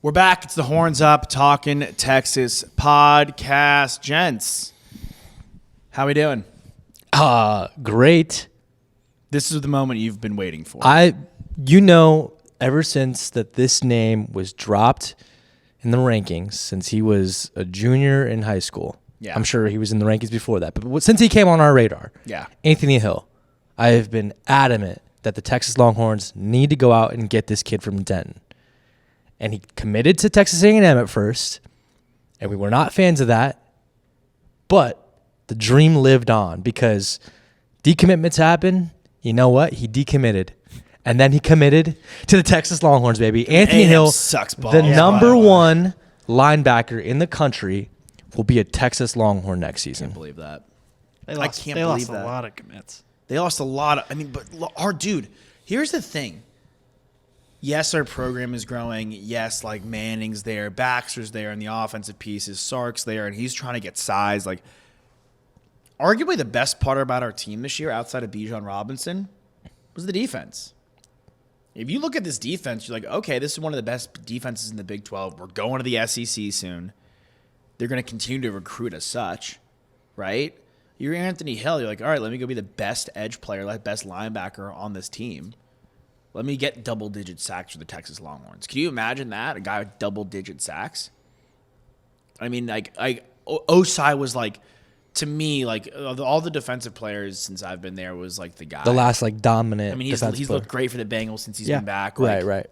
We're back. It's the Horns Up Talking Texas podcast. Gents, how we doing? Great. This is the moment you've been waiting for. Ever since that this name was dropped in the rankings, since he was a junior in high school. Yeah. I'm sure he was in the rankings before that, but since he came on our radar, yeah, Anthony Hill, I have been adamant that the Texas Longhorns need to go out and get this kid from Denton. And he committed to Texas A&M at first, and we were not fans of that. But the dream lived on because decommitments happen. You know what? He decommitted. And then he committed to the Texas Longhorns, baby. Anthony Hill, sucks balls. the number one linebacker in the country, will be a Texas Longhorn next season. I can't believe that. They lost a lot of commits. They lost a lot of, but our dude, here's the thing. Yes, our program is growing. Yes, like Manning's there, Baxter's there, and the offensive pieces, Sark's there, and he's trying to get size. Like, arguably the best part about our team this year, outside of Bijan Robinson, was the defense. If you look at this defense, you're like, okay, this is one of the best defenses in the Big 12. We're going to the SEC soon. They're going to continue to recruit as such, right? You're Anthony Hill. You're like, all right, let me go be the best edge player, best linebacker on this team. Let me get double-digit sacks for the Texas Longhorns. Can you imagine that? A guy with double-digit sacks? I mean, Osai was like, to me, like of all the defensive players since I've been there, was like the guy. The last dominant. I mean, he's looked great for the Bengals since he's been back. Right.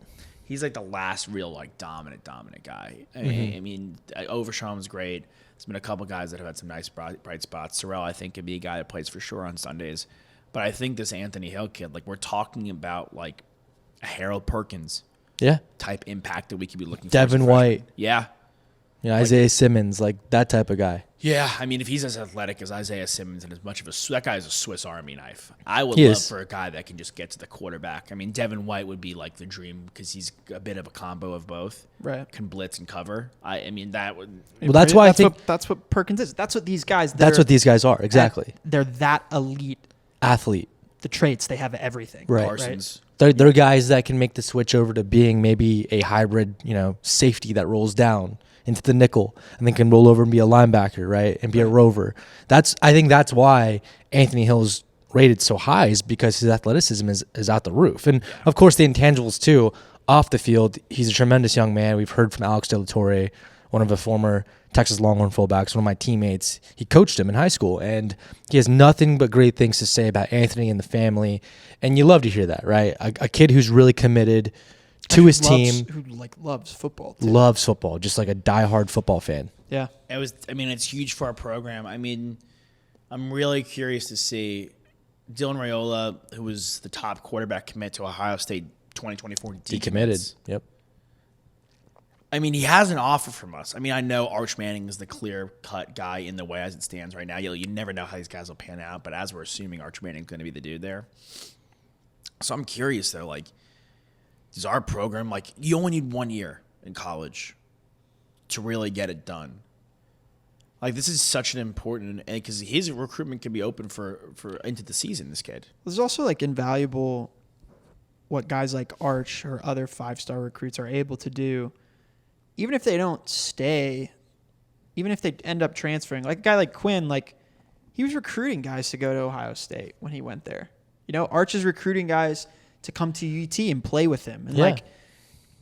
He's like the last real dominant guy. I mean, Overshawn was great. There's been a couple guys that have had some nice bright spots. Sorrell, I think, could be a guy that plays for sure on Sundays. But I think this Anthony Hill kid, we're talking about a Harold Perkins type impact that we could be looking for. Devin White. Yeah. Isaiah Simmons, that type of guy. Yeah, I mean, if he's as athletic as Isaiah Simmons and as much of that guy is a Swiss Army knife. I would love for a guy that can just get to the quarterback. I mean, Devin White would be the dream because he's a bit of a combo of both. Right. Can blitz and cover. I mean, that would. Well, that's why I think that's what Perkins is. That's what these guys. That's what these guys are. Exactly. They're that elite athlete. The traits, they have everything. Right. Parsons. They're guys that can make the switch over to being maybe a hybrid, safety that rolls down into the nickel and then can roll over and be a linebacker, right? And be a rover. I think that's why Anthony Hill's rated so high, is because his athleticism is out the roof. And of course the intangibles too. Off the field, he's a tremendous young man. We've heard from Alex De La Torre, one of the former Texas Longhorn fullbacks, one of my teammates. He coached him in high school, and he has nothing but great things to say about Anthony and the family. And you love to hear that, right? A kid who's really committed to his team, who loves football. Too. Loves football, just like a diehard football fan. Yeah, it's huge for our program. I mean, I'm really curious to see Dylan Raiola, who was the top quarterback commit to Ohio State 2024, decommitted. Yep. I mean, he has an offer from us. I mean, I know Arch Manning is the clear-cut guy in the way as it stands right now. You never know how these guys will pan out, but as we're assuming, Arch Manning's going to be the dude there. So I'm curious, though, does our program, you only need 1 year in college to really get it done. This is such an important, because his recruitment can be open for into the season, this kid. There's also, invaluable what guys like Arch or other five-star recruits are able to do. Even if they don't stay, even if they end up transferring, a guy like Quinn, he was recruiting guys to go to Ohio State when he went there. Arch is recruiting guys to come to UT and play with him. And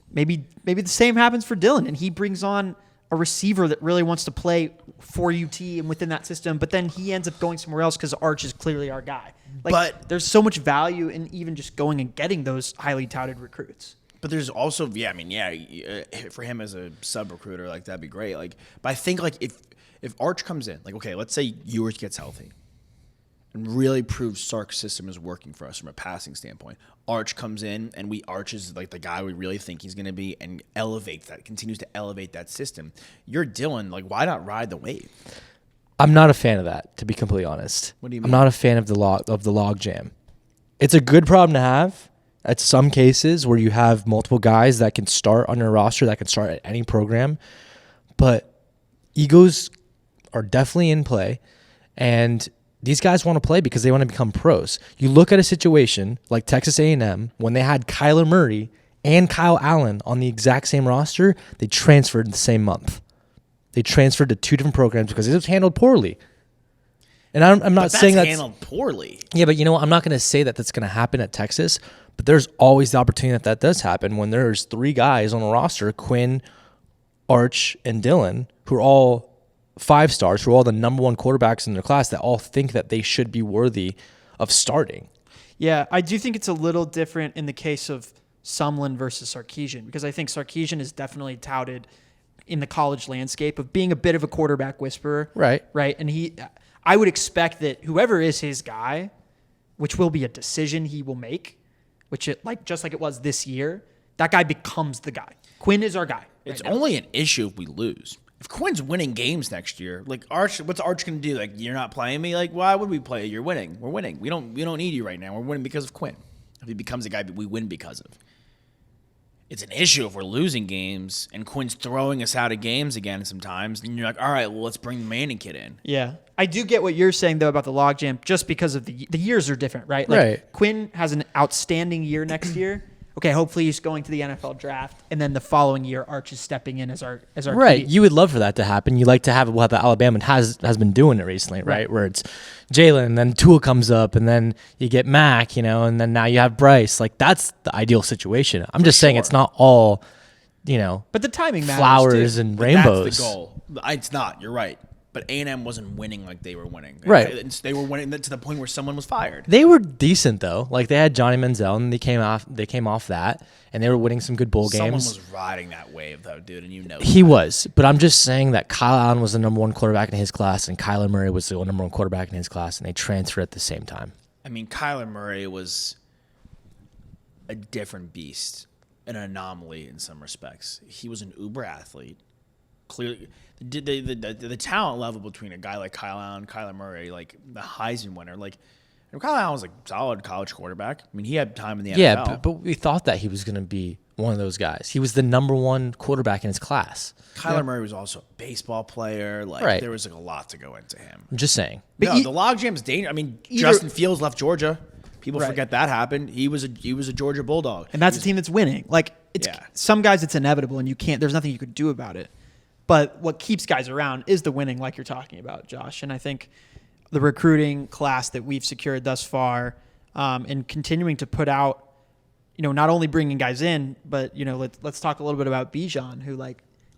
maybe the same happens for Dylan, and he brings on a receiver that really wants to play for UT and within that system, but then he ends up going somewhere else because Arch is clearly our guy. But there's so much value in even just going and getting those highly touted recruits. But there's also, for him as a sub-recruiter, that'd be great. But I think, if Arch comes in, okay, let's say Ewers gets healthy and really proves Sark's system is working for us from a passing standpoint. Arch comes in, and Arch is, the guy we really think he's going to be, and continues to elevate that system. You're Dylan, why not ride the wave? I'm not a fan of that, to be completely honest. What do you mean? I'm not a fan of the log jam. It's a good problem to have. At some cases where you have multiple guys that can start on your roster, that can start at any program, but egos are definitely in play, and these guys want to play because they want to become pros. You look at a situation like Texas A&M when they had Kyler Murray and Kyle Allen on the exact same roster, they transferred the same month. They transferred to 2 different programs because it was handled poorly. And I'm not saying that's handled poorly. Yeah, but you know what? I'm not going to say that that's going to happen at Texas, but there's always the opportunity that does happen when there's 3 guys on a roster, Quinn, Arch, and Dylan, who are all 5 stars, who are all the number 1 quarterbacks in their class that all think that they should be worthy of starting. Yeah, I do think it's a little different in the case of Sumlin versus Sarkisian, because I think Sarkisian is definitely touted in the college landscape of being a bit of a quarterback whisperer. Right. Right. And I would expect that whoever is his guy, which will be a decision he will make, just like it was this year, that guy becomes the guy. Quinn is our guy. It's only an issue if we lose. If Quinn's winning games next year, like Arch, what's Arch gonna do? Like, you're not playing me. Like, why would we play? You're winning. We're winning. We don't need you right now. We're winning because of Quinn. If he becomes a guy we win because of. It's an issue if we're losing games and Quinn's throwing us out of games again sometimes. And you're like, all right, well, let's bring the Manning kid in. Yeah. I do get what you're saying, though, about the logjam, just because of the years are different, right? Like, right. Quinn has an outstanding year next year. Okay, hopefully he's going to the NFL draft, and then the following year, Arch is stepping in as our right. QB. You would love for that to happen. You like to have what the Alabama has been doing it recently, right? Where it's Jalen, and then Tua comes up, and then you get Mac, and then now you have Bryce. Like, that's the ideal situation. I'm just saying it's not all, but the timing matters flowers too. and rainbows. That's the goal. It's not. You're right. But A&M wasn't winning like they were winning. Right. They were winning to the point where someone was fired. They were decent though. Like they had Johnny Manziel, and they came off that, and they were winning some good bowl Someone games. was riding that wave though, dude, and He was, but I'm just saying that Kyle Allen was the number 1 quarterback in his class, and Kyler Murray was the number 1 quarterback in his class, and they transferred at the same time. I mean, Kyler Murray was a different beast, an anomaly in some respects. He was an uber athlete. Clearly, the talent level between a guy like Kyle Allen, Kyler Murray, like the Heisman winner, like Kyle Allen was like a solid college quarterback. I mean, he had time in the NFL. Yeah, but we thought that he was going to be one of those guys. He was the number 1 quarterback in his class. Kyler Murray was also a baseball player. Like Right. there was like a lot to go into him. I'm just saying. But No, the logjam's dangerous. I mean, Justin Fields left Georgia. People Right. forget that happened. He was a Georgia Bulldog. And that's a team that's winning. Like, some guys it's inevitable, and there's nothing you could do about it. But what keeps guys around is the winning, like you're talking about, Josh. And I think the recruiting class that we've secured thus far, and continuing to put out, not only bringing guys in, but let's talk a little bit about Bijan, who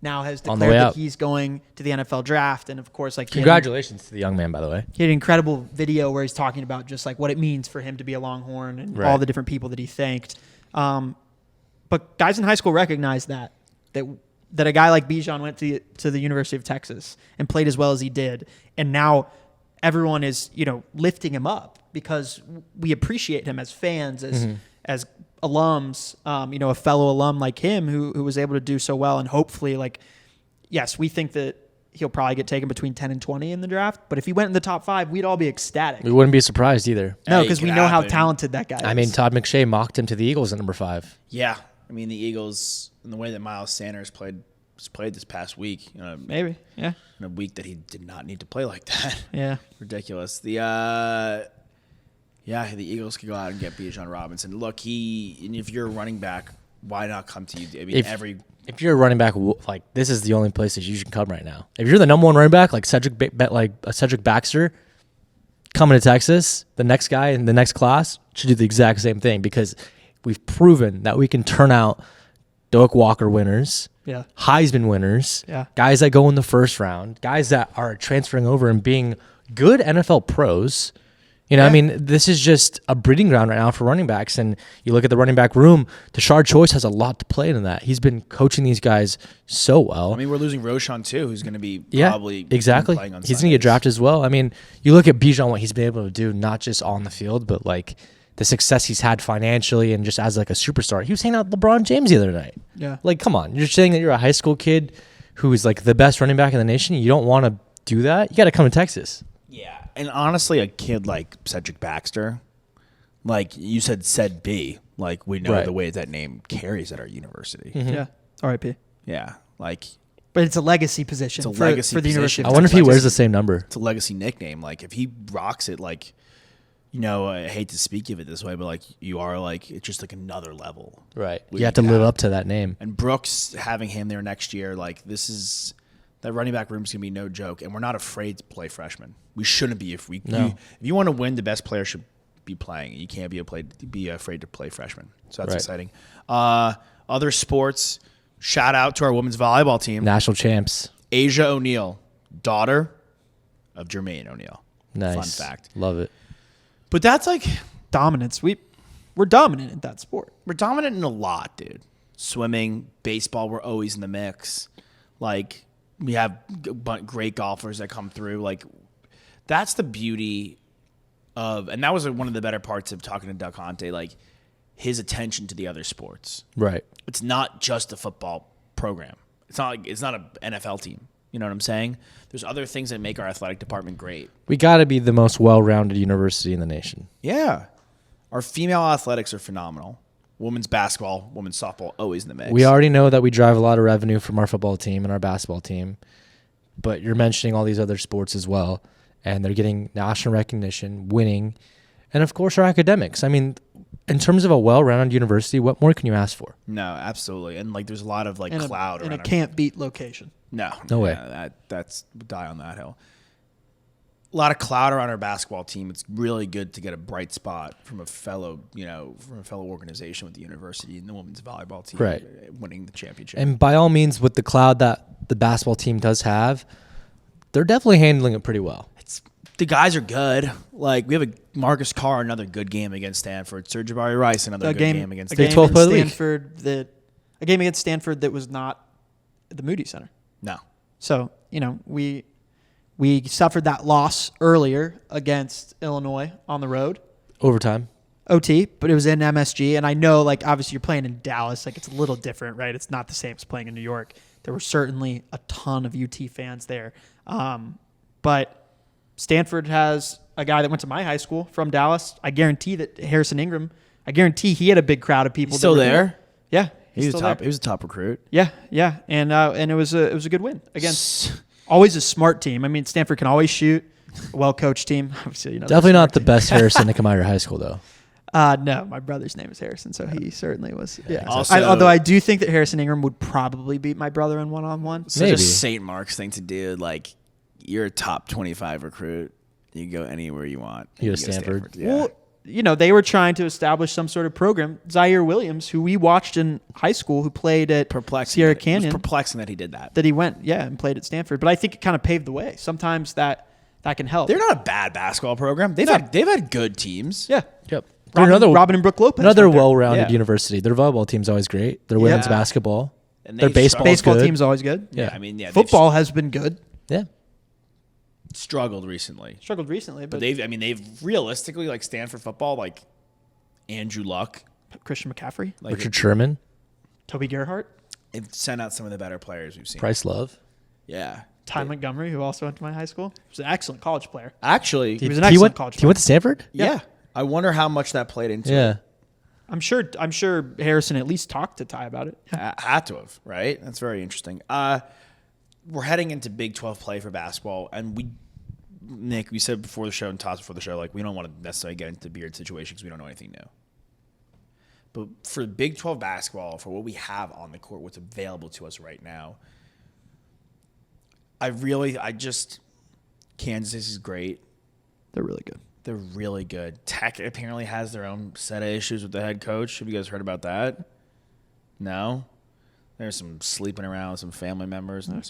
now has declared that he's going to the NFL draft, and of course, Congratulations to the young man, by the way. he had an incredible video where he's talking about just what it means for him to be a Longhorn and all the different people that he thanked. But guys in high school recognize that a guy like Bijan went to the University of Texas and played as well as he did, and now everyone is lifting him up because we appreciate him as fans, as alums, a fellow alum like him who was able to do so well, and hopefully yes, we think that he'll probably get taken between 10 and 20 in the draft, but if he went in the top 5, we'd all be ecstatic. We wouldn't be surprised either. No, because we know how talented that guy is. I mean, Todd McShay mocked him to the Eagles at number 5. Yeah, I mean the Eagles, in the way that Miles Sanders played this past week. Maybe, yeah. In a week that he did not need to play like that. Yeah. Ridiculous. The Eagles could go out and get Bijan Robinson. Look, if you're a running back, why not come to you? I mean, if you're a running back, this is the only place that you should come right now. If you're the number 1 running back, like Cedric Baxter, coming to Texas, the next guy in the next class should do the exact same thing, because we've proven that we can turn out Doak Walker winners, Heisman winners, guys that go in the first round, guys that are transferring over and being good NFL pros. I mean, this is just a breeding ground right now for running backs. And you look at the running back room, Tashard Choice has a lot to play in that. He's been coaching these guys so well. I mean, we're losing Roshan too, who's going to be probably exactly. playing on He's going to get drafted as well. I mean, you look at Bijan, what he's been able to do, not just on the field, but the success he's had financially and just as a superstar. He was hanging out with LeBron James the other night. Yeah. Come on. You're saying that you're a high school kid who is the best running back in the nation. You don't want to do that. You got to come to Texas. Yeah. And honestly, a kid like Cedric Baxter, like you said, B, we know the way that name carries at our university. Mm-hmm. Yeah. R.I.P. Yeah. But it's a legacy position. It's a legacy for the University position. of I wonder if he legacy. wears the same number. It's a legacy nickname. If he rocks it, I hate to speak of it this way, but like you are like it's just like another level. Right. What You have to you live have. up to that name. And Brooks having him there next year, like that running back room is gonna be no joke, and we're not afraid to play freshmen. We shouldn't be if you want to win, the best player should be playing. You can't be afraid to play freshmen. So that's Right. exciting. Other sports, shout out to our women's volleyball team. National champs. Asia O'Neal, daughter of Jermaine O'Neal. Nice. Fun fact. Love it. But that's like Dominance. We're dominant in that sport. we're dominant in a lot, dude. Swimming, baseball, we're always in the mix. Like we have great golfers that come through. Like that's the beauty of, and that was one of the better parts of talking to Doug Conte, like his attention to the other sports. Right. It's not just a football program. It's not an NFL team. You know what I'm saying? There's other things that make our athletic department great. We got to be the most well-rounded university in the nation. Yeah. Our female athletics are phenomenal. Women's basketball, women's softball, always in the mix. We already know that we drive a lot of revenue from our football team and our basketball team, but you're mentioning all these other sports as well, and they're getting national recognition, winning, and of course our academics. I mean, in terms of a well-rounded university, what more can you ask for? No, absolutely. And like there's a lot of like cloud in around a our- can't beat location. No way. That's die on that hill. A lot of cloud around our basketball team. It's really good to get a bright spot from a fellow organization with the university and the women's volleyball team, Right. winning the championship. And by all means, with the cloud that the basketball team does have, they're definitely handling it pretty well. The guys are good. Like we have a Marcus Carr, another good game against Stanford. Serge Jabari Rice, another good game against Big Stanford. 12 player league. Stanford a game against Stanford that was not at the Moody Center. No. So, we suffered that loss earlier against Illinois on the road, Overtime. OT, but it was in MSG. And I know, like, obviously you're playing in Dallas. Like, it's a little different, right? It's not the same as playing in New York. There were certainly a ton of UT fans there. But Stanford has a guy that went to my high school from Dallas. I guarantee that Harrison Ingram, he had a big crowd of people. He's still that were there? Yeah. He was still top. there. He was a top recruit. Yeah, and it was a good win against always a smart team. I mean, Stanford can always shoot, a well-coached team. Obviously, Definitely not the best Harrison to come out of your high school, though. No, my brother's name is Harrison, so he certainly was. Yeah. Also- Although I do think that Harrison Ingram would probably beat my brother in one-on-one. Such Maybe. a St. Mark's thing to do. Like you're a top 25 recruit. You can go anywhere you want. You go to to Stanford. Yeah. Well, they were trying to establish some sort of program. Zaire Williams, who we watched in high school, who played at Sierra It Canyon, was perplexing that he did that. that he went, and played at Stanford. But I think it kind of paved the way. Sometimes that can help. They're not a bad basketball program. They've had good teams. Yeah. Yep. They're Robin and Brooke Lopez. another went there. well-rounded Yeah. university. Their volleyball team's always great. Their women's Yeah. basketball. And Their they've baseball is Baseball good. team's always good. Yeah, Yeah. I mean, yeah, Football has been good. Yeah. they've struggled recently, Struggled recently, but but they've realistically like Stanford football, like Andrew Luck, Christian McCaffrey, like Richard Sherman, Toby Gerhardt, they've sent out some of the better players we've seen. Price Love. Yeah, Ty Montgomery, who also went to my high school. He was an excellent college player. actually, He was an excellent college He player. went to Stanford? yeah. I wonder how much that played into it. Yeah. I'm sure Harrison at least talked to Ty about it. Had to have, right? That's very interesting. We're heading into Big 12 play for basketball, and Nick, we said before the show and Toss before the show, like we don't want to necessarily get into beard situations because we don't know anything new. But for Big 12 basketball, for what we have on the court, what's available to us right now, Kansas is great. They're really good. They're really good. Tech apparently has their own set of issues with the head coach. Have you guys heard about that? No? There's some sleeping around with some family members. And there's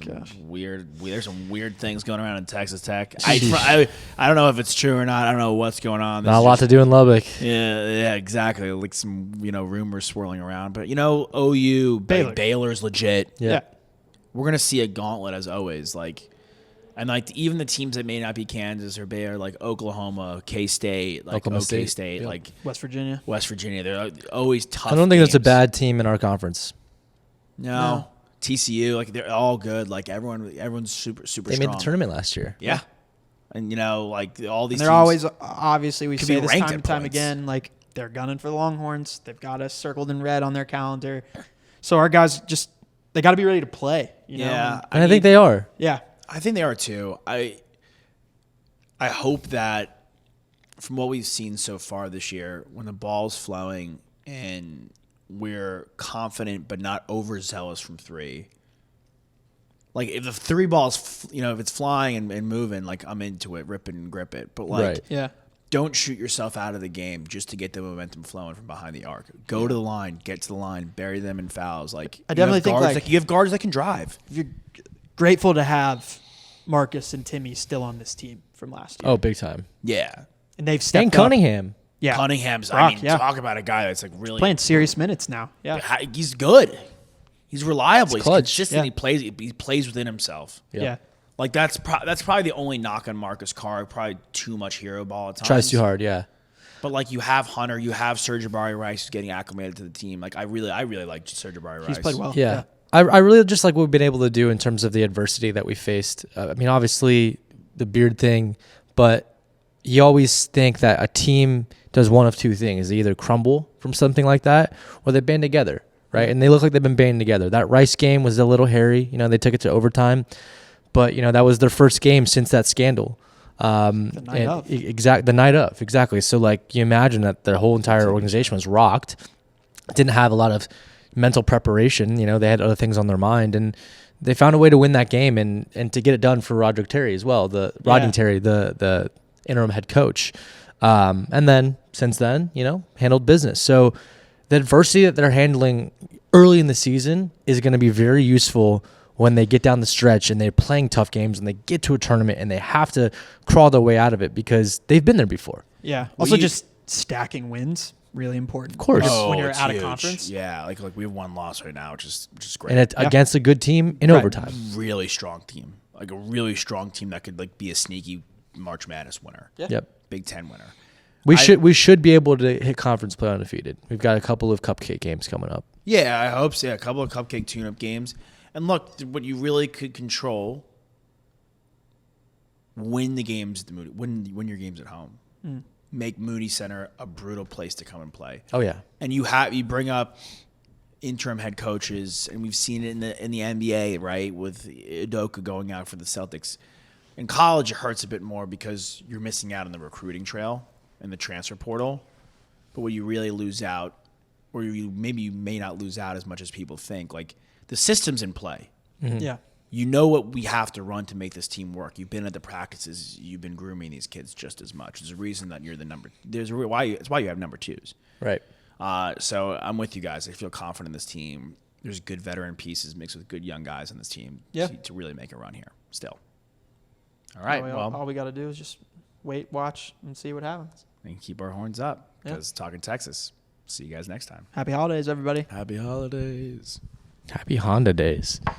some weird things going around in Texas Tech. I don't know if it's true or not. I don't know what's going on. Not a lot to do in Lubbock. Yeah, exactly. Like some, rumors swirling around. But, OU, Baylor's legit. Yeah. We're going to see a gauntlet as always. And even the teams that may not be Kansas or Baylor, like Oklahoma, K-State, Oklahoma State. State, Yep. like West Virginia. they're always tough. I don't think that's a games. bad team in our conference. No. TCU, like they're all good. Like everyone's super They strong. made the tournament last year. Yeah. And like all these And they're teams, always, obviously, we could say be this ranked time at and time points. again, like they're gunning for the Longhorns. They've got us circled in red on their calendar. So our guys they got to be ready to play. Yeah. And I think they are. Yeah. I think they are too. I hope that from what we've seen so far this year, when the ball's flowing and we're confident but not overzealous from three. Like if the three ball's, if it's flying and moving, like I'm into it, rip it and grip it. But like, Right. Yeah. don't shoot yourself out of the game just to get the momentum flowing from behind the arc. Go to the line, get to the line, bury them in fouls. Like I definitely think you have guards that can drive. You're grateful to have Marcus and Timmy still on this team from last year. Oh, big time. Yeah. And they've stepped And up. Cunningham. Yeah. Cunningham's, Brock, yeah. talk about a guy that's like really Playing serious minutes now. Yeah. He's good. He's reliable. He's clutch. consistent. Yeah. He plays within himself. Yep. Yeah. Like that's probably the only knock on Marcus Carr. Probably too much hero ball at times. Tries too hard, yeah. But like you have Hunter, you have Serge Ibaka Rice who's getting acclimated to the team. Like I really like Serge Ibaka Rice. He's played well. Yeah. I really just like what we've been able to do in terms of the adversity that we faced. I mean, obviously the beard thing, but you always think that a team does one of two things. They either crumble from something like that or they band together, right? And they look like they've been banding together. That Rice game was a little hairy. They took it to overtime. But, that was their first game since that scandal. The night of. The night of, exactly. So, like, you imagine that the whole entire organization was rocked. Didn't have a lot of mental preparation. They had other things on their mind. And they found a way to win that game and to get it done for Roderick Terry as well. Terry, the interim head coach. And then, since then, handled business. So, the adversity that they're handling early in the season is going to be very useful when they get down the stretch and they're playing tough games and they get to a tournament and they have to crawl their way out of it because they've been there before. Yeah. Also, just stacking wins, really important. Of course. When you're it's out huge. of conference. Yeah, like we have one loss right now, which is great. And it's against a good team in Right. overtime. Really strong team, like a really strong team that could like be a sneaky March Madness winner. Yeah. Yep. Big Ten winner. We should be able to hit conference play undefeated. We've got a couple of cupcake games coming up. Yeah, I hope so. Yeah, a couple of cupcake tune-up games. And look, what you really could control, win the games at the Moody, win your games at home. Make Moody Center a brutal place to come and play. Oh yeah. And you bring up interim head coaches, and we've seen it in the NBA, right, with Udoka going out for the Celtics. In college, it hurts a bit more because you're missing out on the recruiting trail and the transfer portal. But what you really lose out, or you may not lose out as much as people think, like the system's in play. Yeah. You know what we have to run to make this team work. You've been at the practices. You've been grooming these kids just as much. There's a reason that you're the number. It's why you have number twos. Right. So I'm with you guys. I feel confident in this team. There's good veteran pieces mixed with good young guys on this team to really make a run here still. All right. All we got to do is just wait, watch, and see what happens. And keep our horns up because talking Texas. See you guys next time. Happy holidays, everybody. Happy holidays. Happy Honda days.